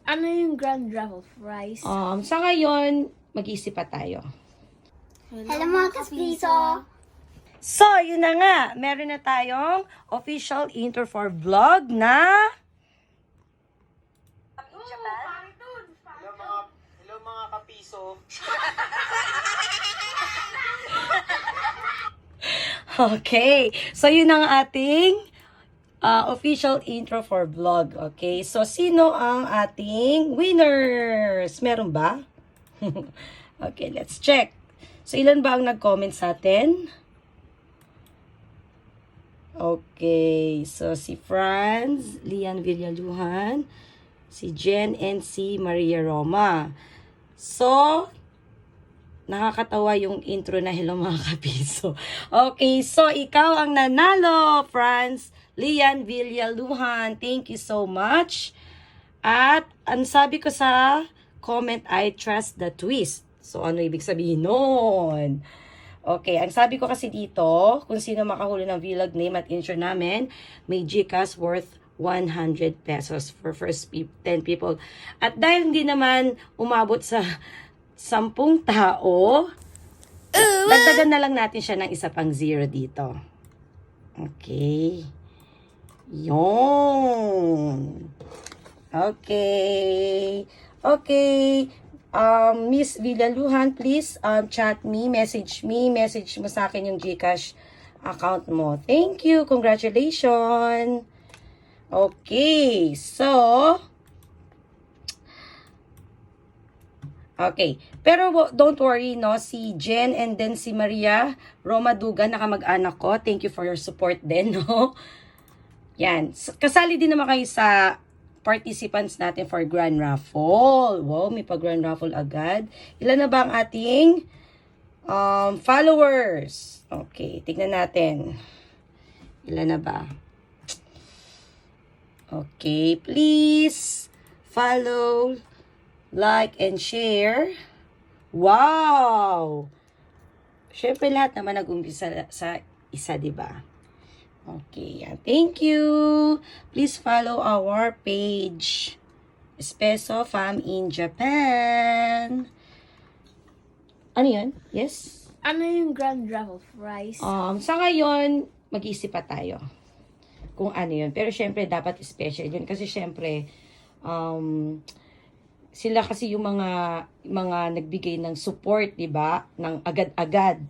Ano yung Grand Raffle Prize? Sa ngayon, mag-iisip pa tayo. Hello mga kapiso! So, yun na nga. Meron na tayong official intro for vlog na... Hello mga kapiso. Okay. So, yun ang ating official intro for vlog. Okay. So, sino ang ating winners? Meron ba? Okay, let's check. So, ilan ba ang nag-comment sa atin? Okay. So, si Franz, Lian Villaluhan, si Jen, and si Maria Roma. So, nakakatawa yung intro na hello mga kapiso. Okay, so ikaw ang nanalo, Franz, Lian Villaluhan. Thank you so much. At ang sabi ko sa comment, I trust the twist. So, ano ibig sabihin nun? Okay, ang sabi ko kasi dito, kung sino makahuli ng vlog name at intro namin, may GCash worth 100 pesos for first 10 people. At dahil hindi naman umabot sa 10 tao, dagdagan na lang natin siya ng isa pang 0 dito. Okay. Yun. Okay. Okay. Miss Villaluhan, please chat me, message mo sa akin yung GCash account mo. Thank you. Congratulations. Okay. So, okay. Pero don't worry, no? Si Jen and then si Maria Roma Dugan, nakamag-anak ko. Thank you for your support din, no? Yan. Kasali din naman kayo sa participants natin for Grand Raffle. Wow, may pa-Grand Raffle agad. Ilan na ba ang ating followers? Okay, tignan natin. Ilan na ba? Okay, please follow, like, and share. Wow! Siyempre lahat naman nag-umpisa sa isa, diba? Okay, yan. Thank you. Please follow our page. Espeso Fam in Japan. Ano yun? Yes? Ano yung Grand Raffle Prize? Sa ngayon, mag-iisip pa tayo kung ano yun. Pero syempre, dapat special yun. Kasi syempre, sila kasi yung mga nagbigay ng support, diba? Ng agad-agad.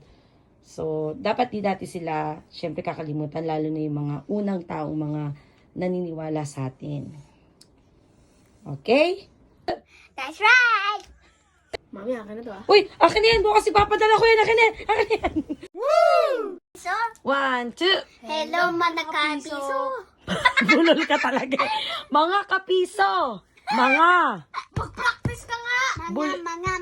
So, dapat di dati sila, syempre kakalimutan, lalo na yung mga unang taong mga naniniwala sa atin. Okay? That's right! Mami, akin na to ah. Uy, akin yan! Bukas ipapadala ko yan! Akin yan! Akin yan! Woo! So, 1, 2. hello mga kapiso! Bulol ka talaga. Mga kapiso! Mga! Mag-practice ka nga! Bul- Mga